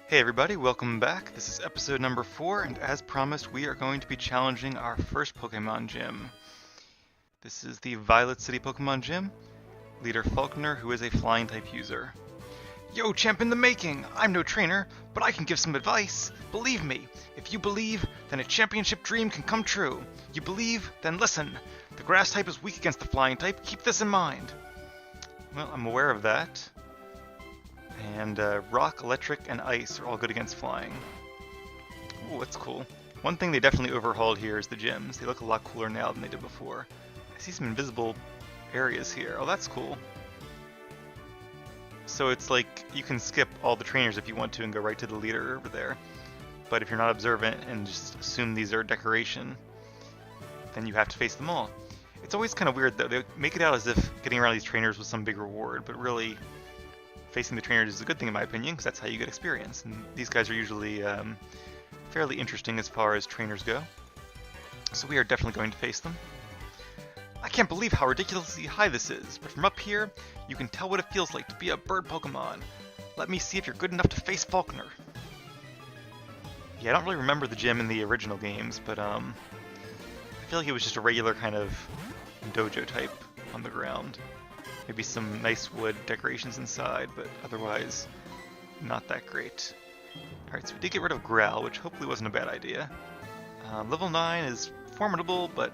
Hey everybody, welcome back. This is episode number 4, and as promised, we are going to be challenging our first Pokemon gym. This is the Violet City Pokemon Gym, leader Falkner, who is a flying type user. Yo, champ in the making! I'm no trainer, but I can give some advice. Believe me, if you believe, then a championship dream can come true. You believe, then listen. The grass type is weak against the flying type, keep this in mind. Well, I'm aware of that. And rock, electric, and ice are all good against flying. Ooh, that's cool. One thing they definitely overhauled here is the gyms. They look a lot cooler now than they did before. I see some invisible areas here. Oh, that's cool. So it's like you can skip all the trainers if you want to and go right to the leader over there. But if you're not observant and just assume these are decoration, then you have to face them all. It's always kind of weird though. They make it out as if getting around these trainers was some big reward, but really facing the trainers is a good thing in my opinion, because that's how you get experience. And these guys are usually fairly interesting as far as trainers go. So we are definitely going to face them. I can't believe how ridiculously high this is, but from up here, you can tell what it feels like to be a bird Pokemon. Let me see if you're good enough to face Falkner. Yeah, I don't really remember the gym in the original games, but I feel like it was just a regular kind of dojo type on the ground. Maybe some nice wood decorations inside, but otherwise not that great. Alright, so we did get rid of Growl, which hopefully wasn't a bad idea. Level 9 is formidable, but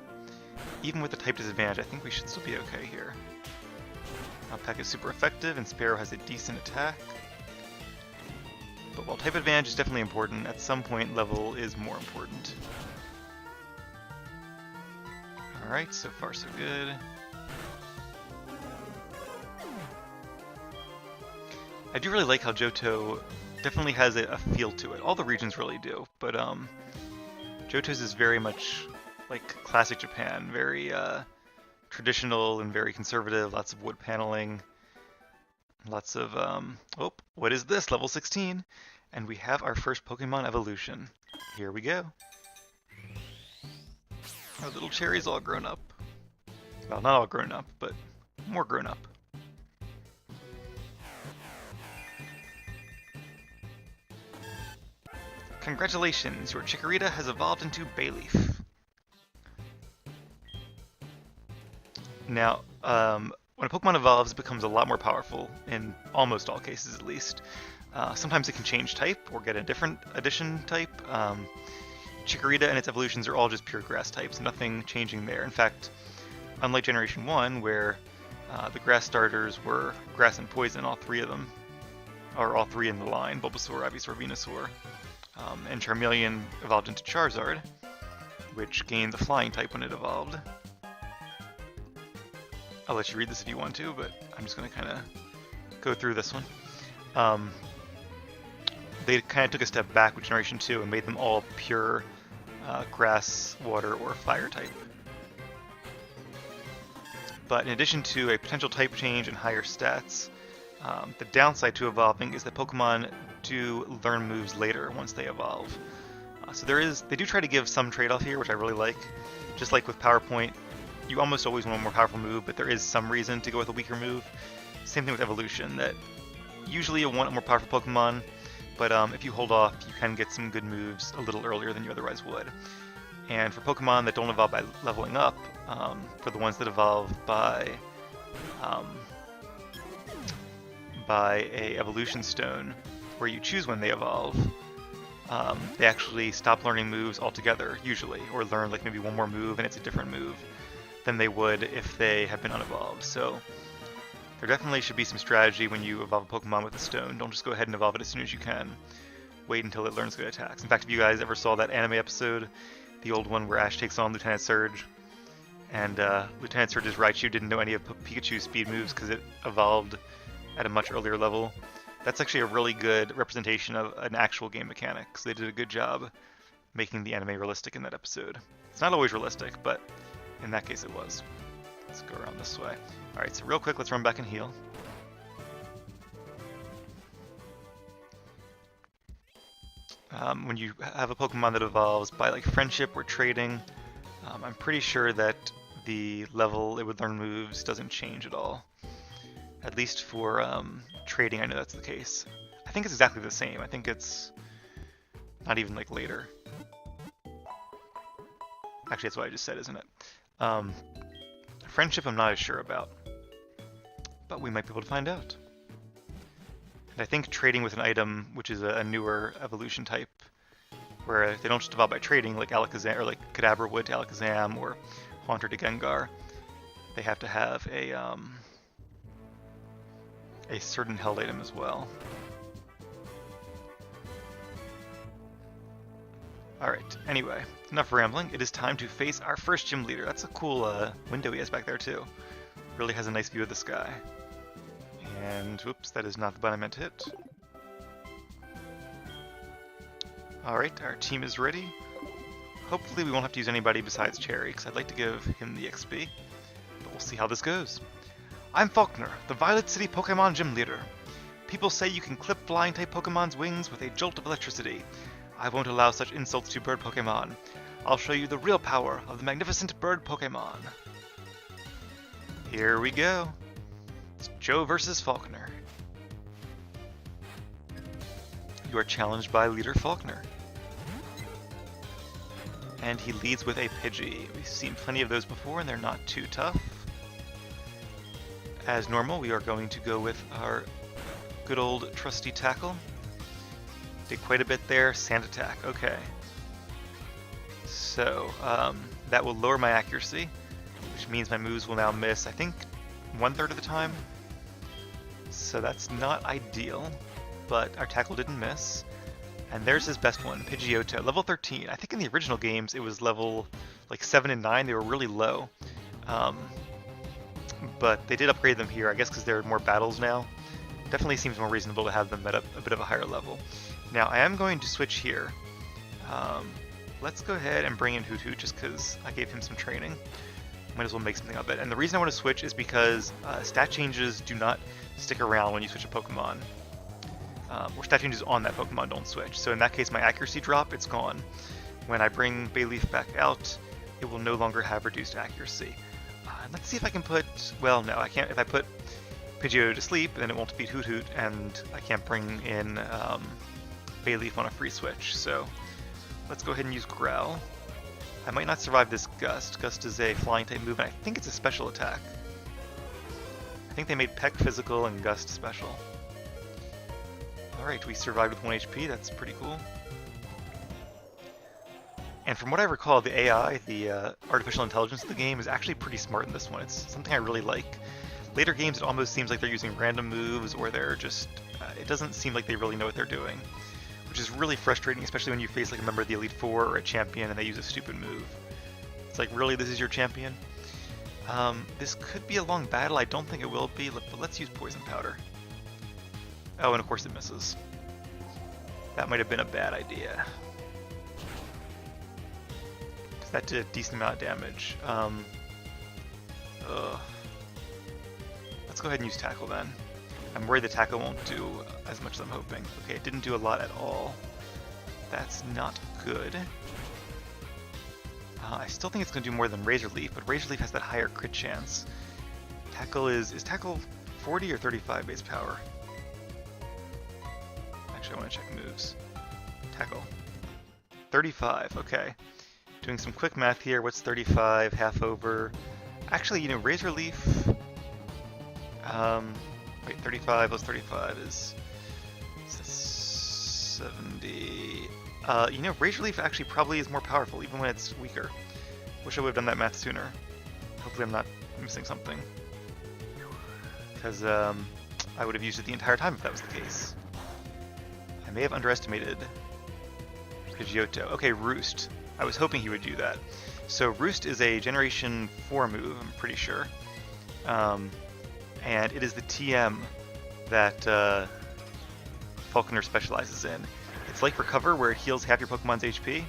even with the type disadvantage, I think we should still be okay here. Pack is super effective, and Sparrow has a decent attack. But while type advantage is definitely important, at some point level is more important. Alright, so far so good. I do really like how Johto definitely has a feel to it. All the regions really do, but Johto's is very much like classic Japan, very traditional and very conservative, lots of wood paneling, lots of, oh, what is this? Level 16! And we have our first Pokemon evolution. Here we go. Our little cherry's all grown up. Well, not all grown up, but more grown up. Congratulations, your Chikorita has evolved into Bayleaf. Now, when a Pokemon evolves, it becomes a lot more powerful, in almost all cases at least. Sometimes it can change type, or get a different addition type. Chikorita and its evolutions are all just pure grass types, nothing changing there. In fact, unlike Generation 1, where the grass starters were grass and poison, all three of them, or all three in the line, Bulbasaur, Ivysaur, Venusaur. And Charmeleon evolved into Charizard, which gained the flying type when it evolved. I'll let you read this if you want to, but I'm just going to kind of go through this one. They kind of took a step back with Generation 2 and made them all pure grass, water, or fire type. But in addition to a potential type change and higher stats, the downside to evolving is that Pokemon do learn moves later once they evolve. So they do try to give some trade-off here, which I really like. Just like with PowerPoint, you almost always want a more powerful move, but there is some reason to go with a weaker move. Same thing with Evolution, that usually you want a more powerful Pokemon, but if you hold off, you can get some good moves a little earlier than you otherwise would. And for Pokemon that don't evolve by leveling up, for the ones that evolve by a Evolution Stone, where you choose when they evolve, they actually stop learning moves altogether, usually, or learn like maybe one more move and it's a different move than they would if they had been unevolved. So there definitely should be some strategy when you evolve a Pokemon with a stone. Don't just go ahead and evolve it as soon as you can. Wait until it learns good attacks. In fact, if you guys ever saw that anime episode, the old one where Ash takes on Lieutenant Surge, and Lieutenant Surge's Raichu didn't know any of Pikachu's speed moves because it evolved at a much earlier level. That's actually a really good representation of an actual game mechanic, so they did a good job making the anime realistic in that episode. It's not always realistic, but in that case it was. Let's go around this way. Alright, so real quick, let's run back and heal. When you have a Pokemon that evolves by like friendship or trading, I'm pretty sure that the level it would learn moves doesn't change at all. At least for trading, I know that's the case. I think it's exactly the same. I think it's not even like later. Actually, that's what I just said, isn't it? Friendship I'm not as sure about, but we might be able to find out. And I think trading with an item, which is a newer evolution type, where they don't just evolve by trading, like Alakazam, or like Kadabra would to Alakazam, or Haunter to Gengar, they have to have a certain held item as well. Alright, anyway, enough rambling. It is time to face our first gym leader. That's a cool window he has back there too. Really has a nice view of the sky. And, whoops, that is not the button I meant to hit. Alright, our team is ready. Hopefully we won't have to use anybody besides Cherry, because I'd like to give him the XP. But we'll see how this goes. I'm Falkner, the Violet City Pokemon Gym Leader. People say you can clip flying-type Pokemon's wings with a jolt of electricity. I won't allow such insults to bird Pokemon. I'll show you the real power of the magnificent bird Pokemon. Here we go. It's Joe versus Falkner. You are challenged by Leader Falkner. And he leads with a Pidgey. We've seen plenty of those before and they're not too tough. As normal, we are going to go with our good old trusty tackle. Did quite a bit there. Sand attack. Okay. So, that will lower my accuracy, which means my moves will now miss, I think, 1/3 of the time. So that's not ideal, but our tackle didn't miss. And there's his best one, Pidgeotto, level 13. I think in the original games it was level like 7 and 9. They were really low. But they did upgrade them here, I guess because there are more battles now. Definitely seems more reasonable to have them at a bit of a higher level. Now, I am going to switch here. Let's go ahead and bring in Hoot Hoot just because I gave him some training. Might as well make something of it. And the reason I want to switch is because stat changes do not stick around when you switch a Pokemon. Or stat changes on that Pokemon don't switch. So in that case, my accuracy drop, it's gone. When I bring Bayleaf back out, it will no longer have reduced accuracy. Let's see if I can put... Well, no, I can't. If I put Pidgeotto to sleep, then it won't defeat Hoot Hoot, and I can't bring in Bayleaf on a free switch. So let's go ahead and use Growl. I might not survive this Gust. Gust is a flying type move, and I think it's a special attack. I think they made Peck physical and Gust special. Alright, we survived with 1 HP, that's pretty cool. And from what I recall, the AI, the artificial intelligence of the game, is actually pretty smart in this one. It's something I really like. Later games, it almost seems like they're using random moves, or they're just... it doesn't seem like they really know what they're doing. Which is really frustrating, especially when you face like a member of the Elite Four or a champion and they use a stupid move. It's like, really, this is your champion? This could be a long battle. I don't think it will be, but let's use Poison Powder. Oh, and of course it misses. That might have been a bad idea. Because that did a decent amount of damage. Let's go ahead and use Tackle then. I'm worried the Tackle won't do as much as I'm hoping. Okay, it didn't do a lot at all. That's not good. I still think it's going to do more than Razor Leaf, but Razor Leaf has that higher crit chance. Tackle is Tackle 40 or 35 base power? Actually, I want to check moves. Tackle. 35, okay. Doing some quick math here. What's 35? Half over. Actually, you know, Razor Leaf... wait, 35 plus 35 is 70. You know, Razor Leaf actually probably is more powerful, even when it's weaker. Wish I would have done that math sooner. Hopefully I'm not missing something. Because I would have used it the entire time if that was the case. I may have underestimated Pidgeotto. Okay, Roost. I was hoping he would do that. So Roost is a Generation 4 move, I'm pretty sure. And it is the TM that Falkner specializes in. It's like Recover, where it heals half your Pokemon's HP.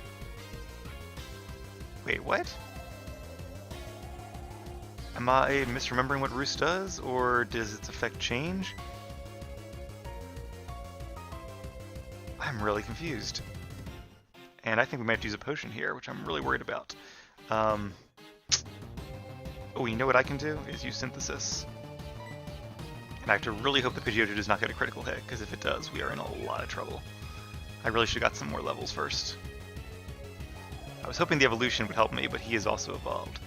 Wait, what? Am I misremembering what Roost does, or does its effect change? I'm really confused. And I think we might have to use a potion here, which I'm really worried about. Oh, you know what I can do? Is use Synthesis. And I have to really hope the Pidgeotto does not get a critical hit, because if it does, we are in a lot of trouble. I really should have got some more levels first. I was hoping the evolution would help me, but he is also evolved.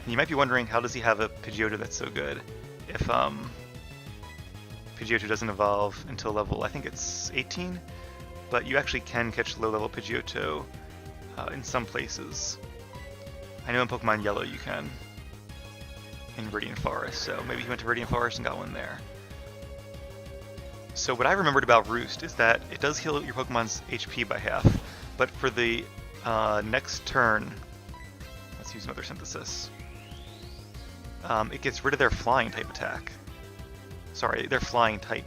And you might be wondering, how does he have a Pidgeotto that's so good? If Pidgeotto doesn't evolve until level, I think it's 18, but you actually can catch low-level Pidgeotto in some places. I know in Pokemon Yellow you can, in Radiant Forest, so maybe he went to Radiant Forest and got one there. So what I remembered about Roost is that it does heal your Pokemon's HP by half, but for the next turn, let's use another synthesis, it gets rid of their flying type attack. Sorry, their flying type.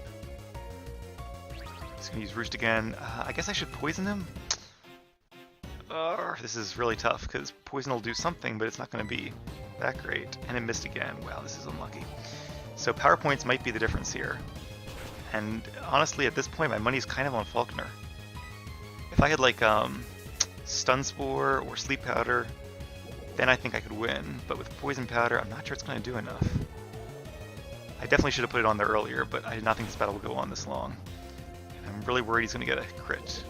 Just gonna use Roost again. I guess I should poison him? This is really tough, because poison will do something, but it's not gonna be that great. And it missed again. Wow, this is unlucky. So power points might be the difference here. And honestly, at this point, my money's kind of on Falkner. If I had like Stun Spore or Sleep Powder, then I think I could win. But with Poison Powder, I'm not sure it's going to do enough. I definitely should have put it on there earlier, but I did not think this battle would go on this long. I'm really worried he's going to get a crit.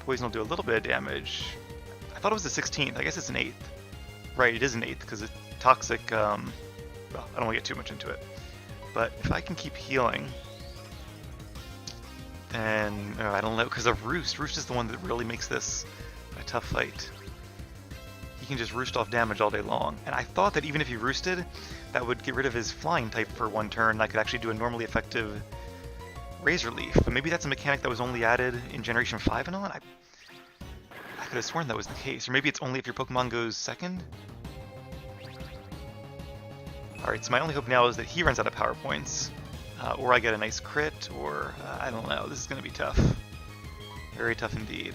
Poison will do a little bit of damage. I thought it was the 16th. I guess it's an 8th. Right, it is an 8th because it's toxic. Well, I don't want to get too much into it. But if I can keep healing, then I don't know, because of Roost. Roost is the one that really makes this a tough fight. He can just Roost off damage all day long. And I thought that even if he Roosted, that would get rid of his flying type for one turn, and I could actually do a normally effective Razor Leaf. But maybe that's a mechanic that was only added in Generation 5 and on? I could have sworn that was the case. Or maybe it's only if your Pokemon goes second? Alright, so my only hope now is that he runs out of power points, or I get a nice crit, or I don't know. This is going to be tough. Very tough indeed.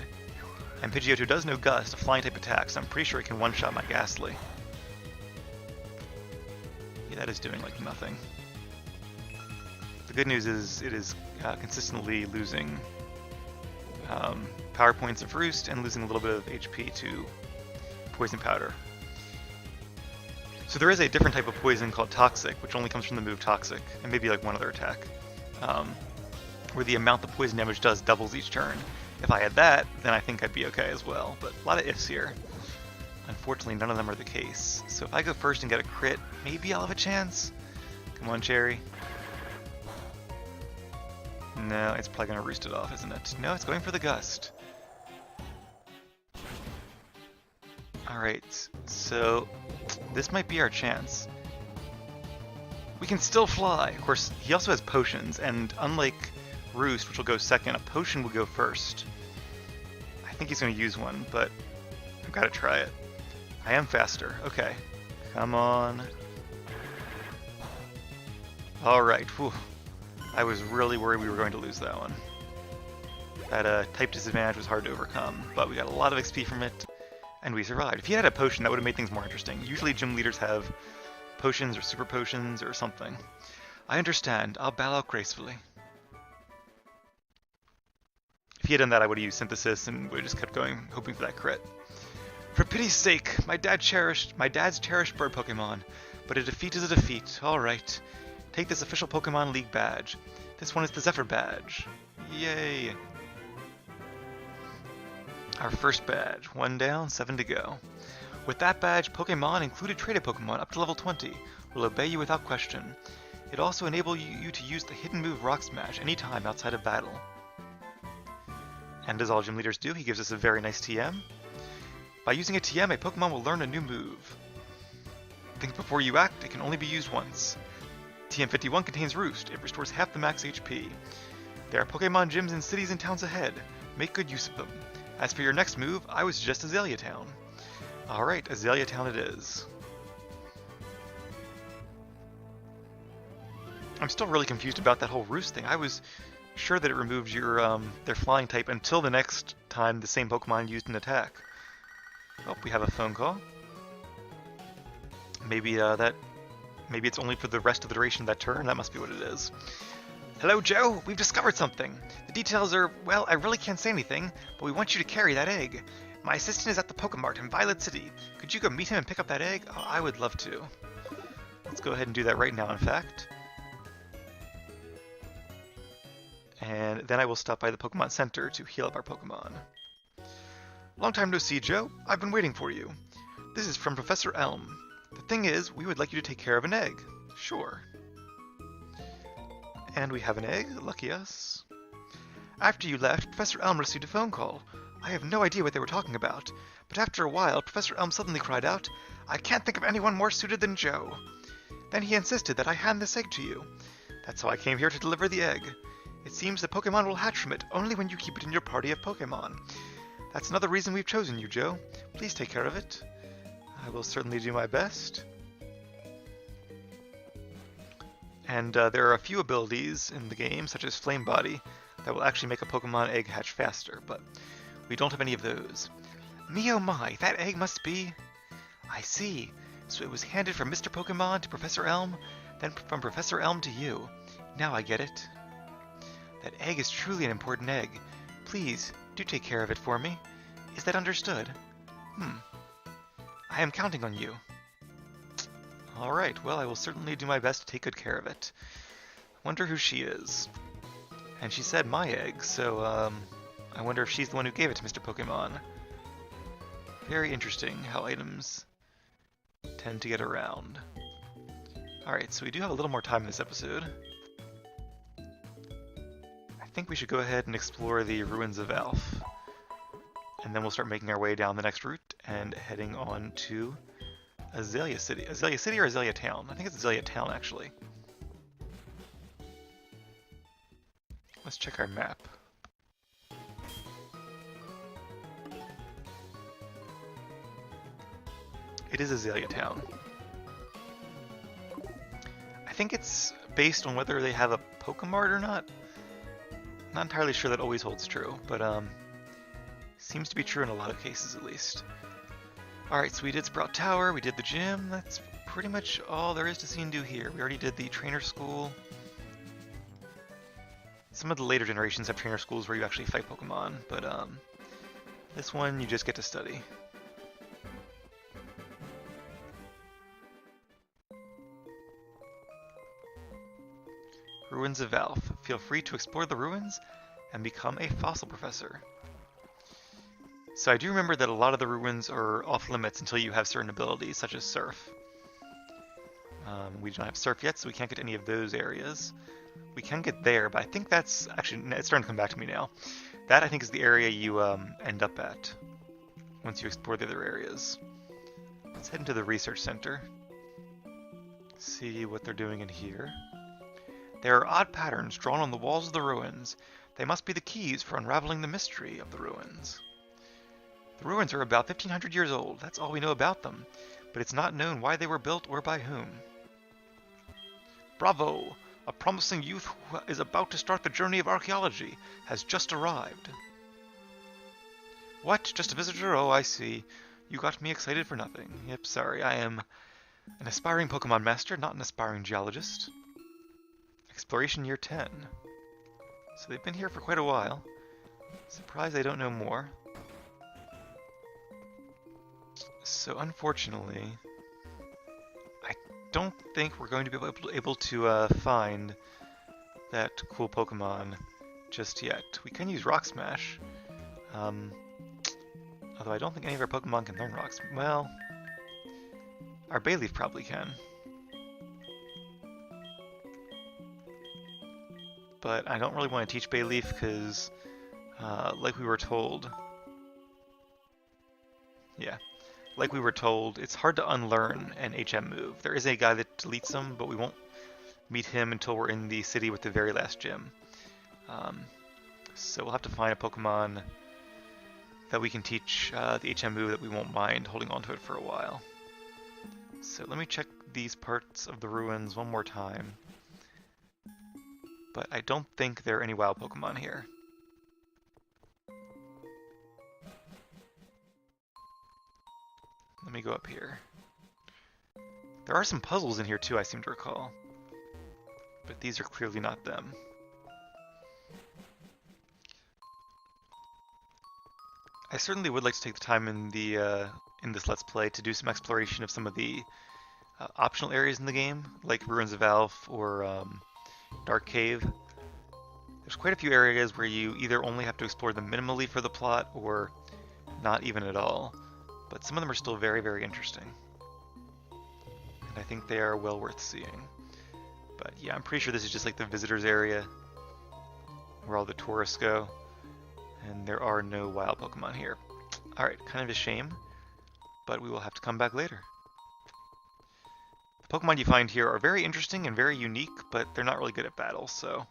And Pidgeotto does know Gust, a flying type attack, so I'm pretty sure it can one-shot my Ghastly. Yeah, that is doing like nothing. The good news is it is consistently losing power points of Roost and losing a little bit of HP to Poison Powder. So there is a different type of poison called Toxic, which only comes from the move Toxic, and maybe like one other attack, where the amount the poison damage does doubles each turn. If I had that, then I think I'd be okay as well, but a lot of ifs here. Unfortunately, none of them are the case. So if I go first and get a crit, maybe I'll have a chance. Come on, Cherry. No, it's probably going to Roost it off, isn't it? No, it's going for the Gust. Alright, so this might be our chance. We can still fly. Of course, he also has potions, and unlike Roost, which will go second, a potion will go first. I think he's going to use one, but I've got to try it. I am faster. Okay. Come on. Alright, whew. I was really worried we were going to lose that one. That type disadvantage was hard to overcome, but we got a lot of XP from it. And we survived. If he had a potion, that would have made things more interesting. Usually gym leaders have potions or super potions or something. I understand. I'll bow out gracefully. If he had done that, I would have used Synthesis and would have just kept going, hoping for that crit. For pity's sake, my dad's cherished bird Pokemon, but a defeat is a defeat. Alright. Take this official Pokemon League badge. This one is the Zephyr badge. Yay. Our first badge. 1 down, 7 to go. With that badge, Pokemon, included traded Pokemon up to level 20, will obey you without question. It also enables you to use the hidden move Rock Smash anytime outside of battle. And as all gym leaders do, he gives us a very nice TM. By using a TM, a Pokemon will learn a new move. Think before you act, it can only be used once. TM51 contains Roost. It restores half the max HP. There are Pokemon gyms in cities and towns ahead. Make good use of them. As for your next move, I would suggest Azalea Town. Alright, Azalea Town it is. I'm still really confused about that whole Roost thing. I was sure that it removed your their flying type until the next time the same Pokemon used an attack. Oh, we have a phone call. Maybe maybe it's only for the rest of the duration of that turn. That must be what it is. Hello, Joe. We've discovered something. The details are, well, I really can't say anything, but we want you to carry that egg. My assistant is at the Pokemart in Violet City. Could you go meet him and pick up that egg? Oh, I would love to. Let's go ahead and do that right now, in fact. and then I will stop by the Pokemon Center to heal up our Pokemon. Long time no see, Joe. I've been waiting for you. This is from Professor Elm. The thing is, we would like you to take care of an egg. Sure. And we have an egg, lucky us. After you left, Professor Elm received a phone call. I have no idea what they were talking about, but after a while, Professor Elm suddenly cried out, "I can't think of anyone more suited than Joe." Then he insisted that I hand this egg to you. That's how I came here to deliver the egg. It seems that Pokemon will hatch from it only when you keep it in your party of Pokemon. That's another reason we've chosen you, Joe. Please take care of it. I will certainly do my best. And there are a few abilities in the game, such as Flame Body, that will actually make a Pokemon egg hatch faster, but we don't have any of those. Me oh my, that egg must be... I see. So it was handed from Mr. Pokemon to Professor Elm, then from Professor Elm to you. Now I get it. That egg is truly an important egg. Please, do take care of it for me. Is that understood? I am counting on you. Alright, well, I will certainly do my best to take good care of it. Wonder who she is. And she said my egg, so, I wonder if she's the one who gave it to Mr. Pokemon. Very interesting how items tend to get around. Alright, so we do have a little more time in this episode. I think we should go ahead and explore the ruins of Alph. And then we'll start making our way down the next route and heading on to Azalea City. Azalea City or Azalea Town? I think it's Azalea Town, actually. Let's check our map. It is Azalea Town. I think it's based on whether they have a Pokemart or not. Not entirely sure that always holds true, but seems to be true in a lot of cases at least. Alright, so we did Sprout Tower, we did the gym, that's pretty much all there is to see and do here. We already did the trainer school. Some of the later generations have trainer schools where you actually fight Pokemon, but this one you just get to study. Ruins of Alph. Feel free to explore the ruins and become a fossil professor. So I do remember that a lot of the ruins are off limits until you have certain abilities, such as Surf. We don't have Surf yet, so we can't get any of those areas. We can get there, but I think that's... Actually, it's starting to come back to me now. That, I think, is the area you end up at once you explore the other areas. Let's head into the research center. See what they're doing in here. There are odd patterns drawn on the walls of the ruins. They must be the keys for unraveling the mystery of the ruins. The ruins are about 1,500 years old. That's all we know about them, but it's not known why they were built or by whom. Bravo! A promising youth who is about to start the journey of archaeology has just arrived. What? Just a visitor? Oh, I see. You got me excited for nothing. Yep, sorry. I am an aspiring Pokemon master, not an aspiring geologist. Exploration Year 10. So they've been here for quite a while. Surprised I don't know more. So unfortunately, I don't think we're going to be able to find that cool Pokemon just yet. We can use Rock Smash. Although I don't think any of our Pokemon can learn Rocks. Well, our Bayleaf probably can. But I don't really want to teach Bayleaf because, like we were told... Yeah. Like we were told, it's hard to unlearn an HM move. There is a guy that deletes them, but we won't meet him until we're in the city with the very last gym. So we'll have to find a Pokemon that we can teach the HM move that we won't mind holding on to it for a while. So let me check these parts of the ruins one more time. But I don't think there are any wild Pokemon here. Let me go up here. There are some puzzles in here too, I seem to recall. But these are clearly not them. I certainly would like to take the time in the in this Let's Play to do some exploration of some of the optional areas in the game, like Ruins of Alph or Dark Cave. There's There's quite a few areas where you either only have to explore them minimally for the plot, or not even at all. But some of them are still very, very interesting. And I think they are well worth seeing. But yeah, I'm pretty sure this is just like the visitors area, where all the tourists go. And there are no wild Pokemon here. Alright, kind of a shame, but we will have to come back later. The Pokemon you find here are very interesting and very unique, but they're not really good at battle, so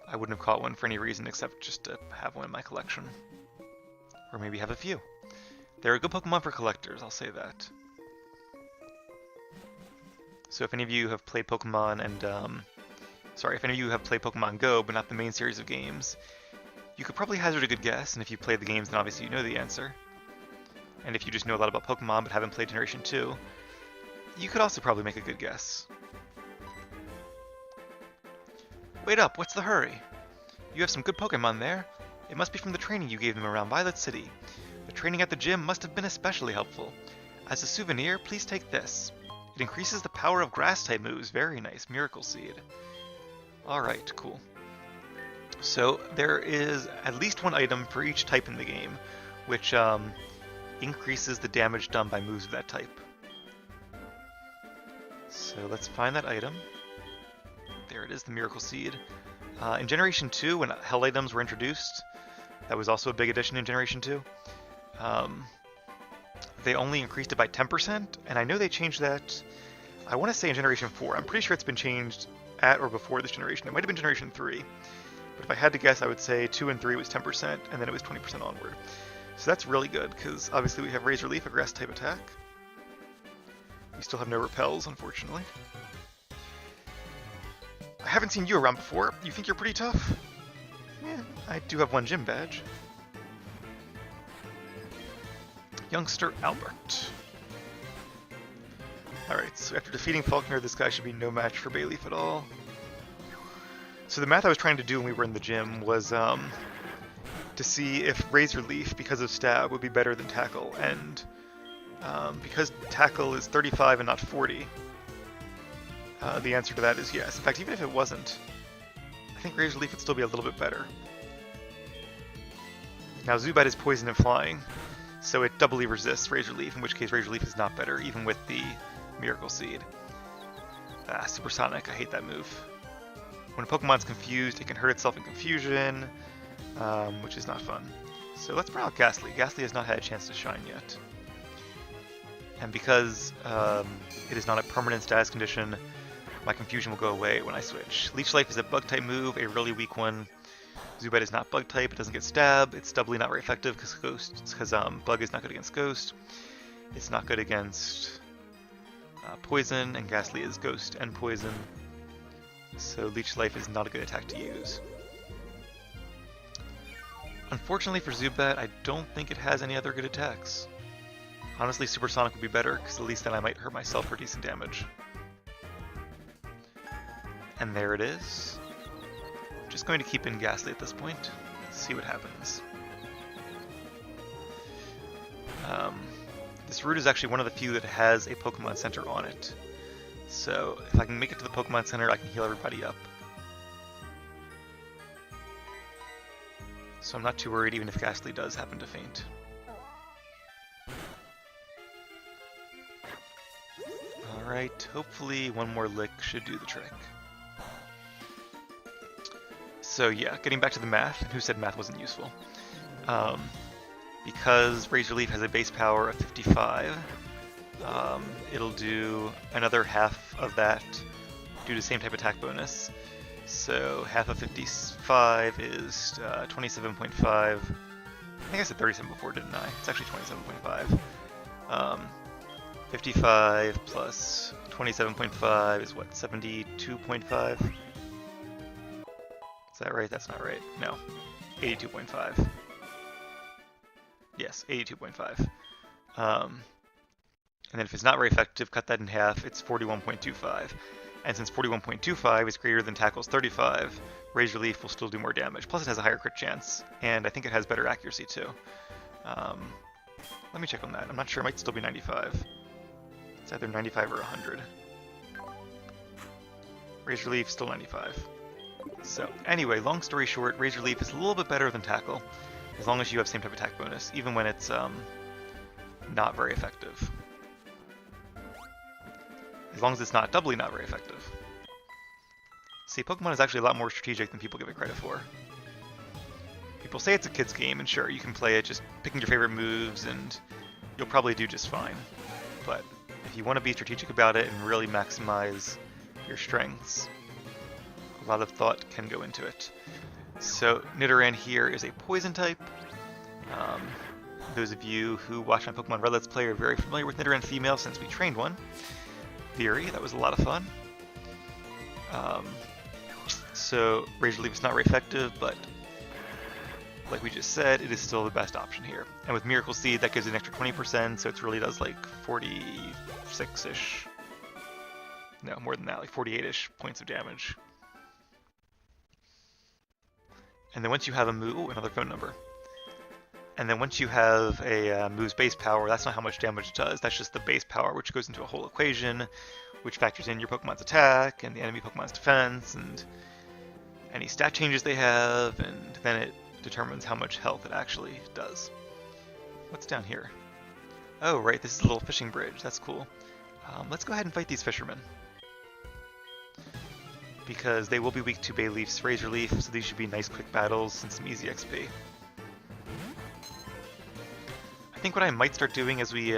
I wouldn't have caught one for any reason except just to have one in my collection. Or maybe have a few. They're a good Pokemon for collectors, I'll say that. So if any of you have played Pokemon and, if any of you have played Pokemon Go, but not the main series of games, you could probably hazard a good guess, and if you played the games, then obviously you know the answer. And if you just know a lot about Pokemon but haven't played Generation 2, you could also probably make a good guess. Wait up, what's the hurry? You have some good Pokemon there. It must be from the training you gave them around Violet City. The training at the gym must have been especially helpful. As a souvenir, please take this. It increases the power of Grass-type moves. Very nice. Miracle Seed. Alright, cool. So there is at least one item for each type in the game, which increases the damage done by moves of that type. So let's find that item. There it is, the Miracle Seed. In Generation 2, when Hell items were introduced, that was also a big addition in Generation 2, they only increased it by 10%, and I know they changed that, I want to say in Generation 4. I'm pretty sure it's been changed at or before this generation. It might have been Generation 3. But if I had to guess, I would say 2 and 3 was 10%, and then it was 20% onward. So that's really good, because obviously we have Razor Leaf, a Grass-type attack. We still have no repels, unfortunately. I haven't seen you around before. You think you're pretty tough? Yeah, I do have one gym badge. Youngster Albert. Alright, so after defeating Falkner, this guy should be no match for Bayleaf at all. So the math I was trying to do when we were in the gym was to see if Razor Leaf, because of Stab, would be better than Tackle, and because Tackle is 35 and not 40, the answer to that is yes. In fact, even if it wasn't, I think Razor Leaf would still be a little bit better. Now Zubat is poison and flying, so it doubly resists Razor Leaf, in which case Razor Leaf is not better, even with the Miracle Seed. Supersonic, I hate that move. When a Pokemon's confused, it can hurt itself in confusion, which is not fun. So let's bring out Ghastly. Ghastly has not had a chance to shine yet. And because it is not a permanent status condition, my confusion will go away when I switch. Leech Life is a Bug-type move, a really weak one. Zubat is not Bug-type, it doesn't get Stab, it's doubly not very effective because Bug is not good against Ghost. It's not good against Poison, and Ghastly is Ghost and Poison. So Leech Life is not a good attack to use. Unfortunately for Zubat, I don't think it has any other good attacks. Honestly, Supersonic would be better, because at least then I might hurt myself for decent damage. And there it is. Just going to keep in Ghastly at this point. See what happens. This route is actually one of the few that has a Pokemon Center on it. So if I can make it to the Pokemon Center, I can heal everybody up. So I'm not too worried even if Ghastly does happen to faint. Alright, hopefully one more lick should do the trick. So yeah, getting back to the math, who said math wasn't useful? Because Razor Leaf has a base power of 55, it'll do another half of that due to the same type attack bonus. So half of 55 is 27.5. I think I said 37 before, didn't I? It's actually 27.5. 55 plus 27.5 is what, 72.5? Is that right? That's not right. No. 82.5. Yes, 82.5. And then if it's not very effective, cut that in half, it's 41.25. And since 41.25 is greater than Tackle's 35, Razor Leaf will still do more damage. Plus it has a higher crit chance, and I think it has better accuracy too. Let me check on that. I'm not sure, it might still be 95. It's either 95 or 100. Razor Leaf, still 95. So, anyway, long story short, Razor Leaf is a little bit better than Tackle, as long as you have same type attack bonus, even when it's not very effective. As long as it's not doubly not very effective. See, Pokemon is actually a lot more strategic than people give it credit for. People say it's a kid's game, and sure, you can play it just picking your favorite moves, and you'll probably do just fine. But if you want to be strategic about it and really maximize your strengths, a lot of thought can go into it. So Nidoran here is a poison type. Those of you who watch my Pokemon Red Let's Play are very familiar with Nidoran female since we trained one. Theory, that was a lot of fun. So Razor Leaf is not very effective, but like we just said, it is still the best option here. And with Miracle Seed, that gives an extra 20%, so it really does like 46-ish. No, more than that, like 48-ish points of damage. And then once you have a move, ooh, another phone number. And then once you have a move's base power, that's not how much damage it does, that's just the base power, which goes into a whole equation, which factors in your Pokemon's attack, and the enemy Pokemon's defense, and any stat changes they have, and then it determines how much health it actually does. What's down here? Oh, right, this is a little fishing bridge, that's cool. Let's go ahead and fight these fishermen. Because they will be weak to Bayleaf's Razor Leaf, so these should be nice quick battles and some easy XP. I think what I might start doing as we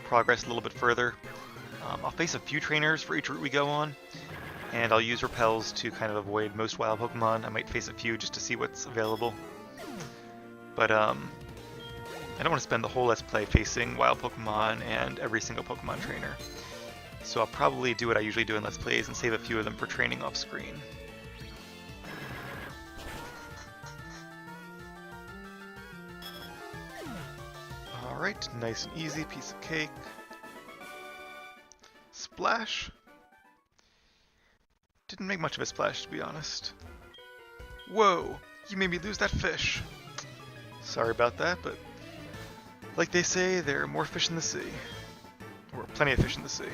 progress a little bit further, I'll face a few trainers for each route we go on, and I'll use repels to kind of avoid most wild Pokemon. I might face a few just to see what's available. But I don't want to spend the whole Let's Play facing wild Pokemon and every single Pokemon trainer. So I'll probably do what I usually do in Let's Plays and save a few of them for training off screen. Alright, nice and easy, piece of cake. Splash. Didn't make much of a splash, to be honest. Whoa, you made me lose that fish. Sorry about that, but like they say, there are more fish in the sea. Or plenty of fish in the sea.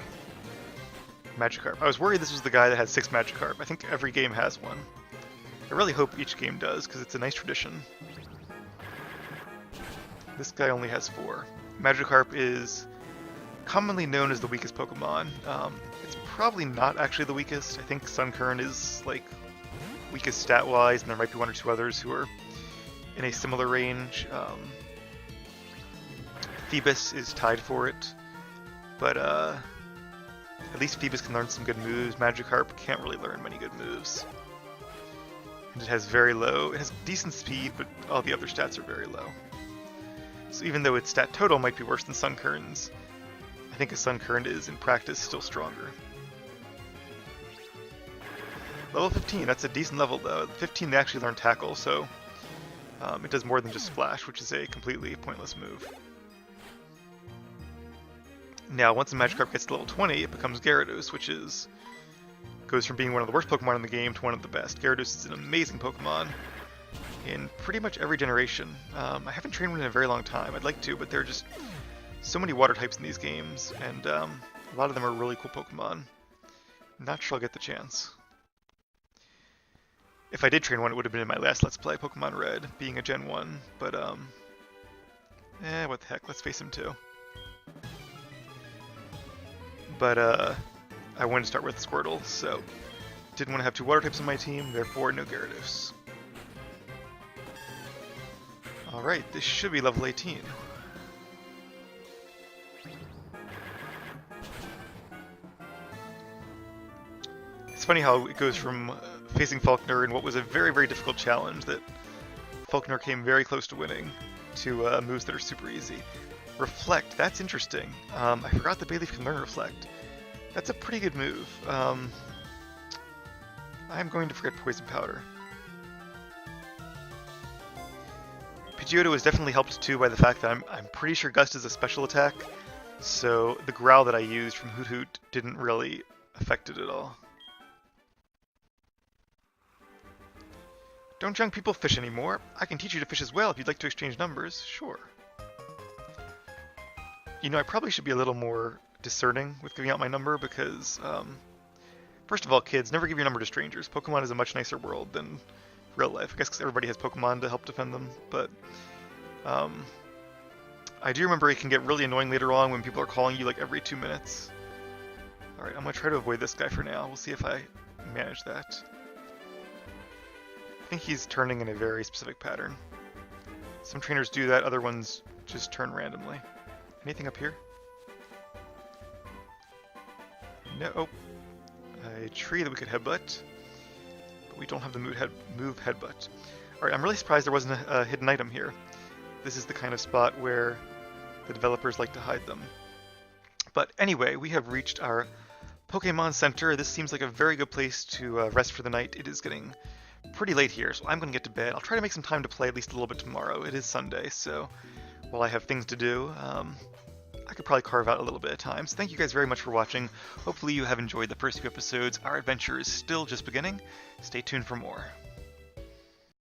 Magikarp. I was worried this was the guy that had 6 Magikarp. I think every game has one. I really hope each game does, because it's a nice tradition. This guy only has 4. Magikarp is commonly known as the weakest Pokemon. It's probably not actually the weakest. I think Sunkern is like weakest stat-wise, and there might be 1 or 2 others who are in a similar range. Phoebus is tied for it, but at least Phoebus can learn some good moves. Magikarp can't really learn many good moves. And it has decent speed, but all the other stats are very low. So even though its stat total might be worse than Sunkern's, I think a Sunkern is, in practice, still stronger. Level 15, that's a decent level though. At 15 they actually learn Tackle, so it does more than just Splash, which is a completely pointless move. Now, once a Magikarp gets to level 20, it becomes Gyarados, which goes from being one of the worst Pokemon in the game to one of the best. Gyarados is an amazing Pokemon in pretty much every generation. I haven't trained one in a very long time. I'd like to, but there are just so many water types in these games, and a lot of them are really cool Pokemon. Not sure I'll get the chance. If I did train one, it would have been in my last Let's Play, Pokemon Red, being a Gen 1, but what the heck, let's face him too. But I wanted to start with Squirtle, so didn't want to have 2 water types on my team, therefore no Gyarados. Alright, this should be level 18. It's funny how it goes from facing Falkner in what was a very, very difficult challenge that Falkner came very close to winning, to moves that are super easy. Reflect, that's interesting. I forgot that Bayleaf can learn Reflect. That's a pretty good move. I'm going to forget Poison Powder. Pidgeotto is definitely helped too by the fact that I'm pretty sure Gust is a special attack, so the growl that I used from Hoot Hoot didn't really affect it at all. Don't young people fish anymore? I can teach you to fish as well if you'd like to exchange numbers. Sure. You know, I probably should be a little more discerning with giving out my number because First of all, kids, never give your number to strangers. Pokemon is a much nicer world than real life. I guess 'cause everybody has Pokemon to help defend them, but I do remember it can get really annoying later on when people are calling you like every 2 minutes. Alright, I'm going to try to avoid this guy for now. We'll see if I manage that. I think he's turning in a very specific pattern. Some trainers do that, other ones just turn randomly. Anything up here? No. Oh. A tree that we could headbutt. But we don't have the move headbutt. Alright, I'm really surprised there wasn't a hidden item here. This is the kind of spot where the developers like to hide them. But anyway, we have reached our Pokemon Center. This seems like a very good place to rest for the night. It is getting pretty late here, so I'm going to get to bed. I'll try to make some time to play at least a little bit tomorrow. It is Sunday, so while I have things to do, I could probably carve out a little bit of time. So thank you guys very much for watching. Hopefully you have enjoyed the first few episodes. Our adventure is still just beginning. Stay tuned for more.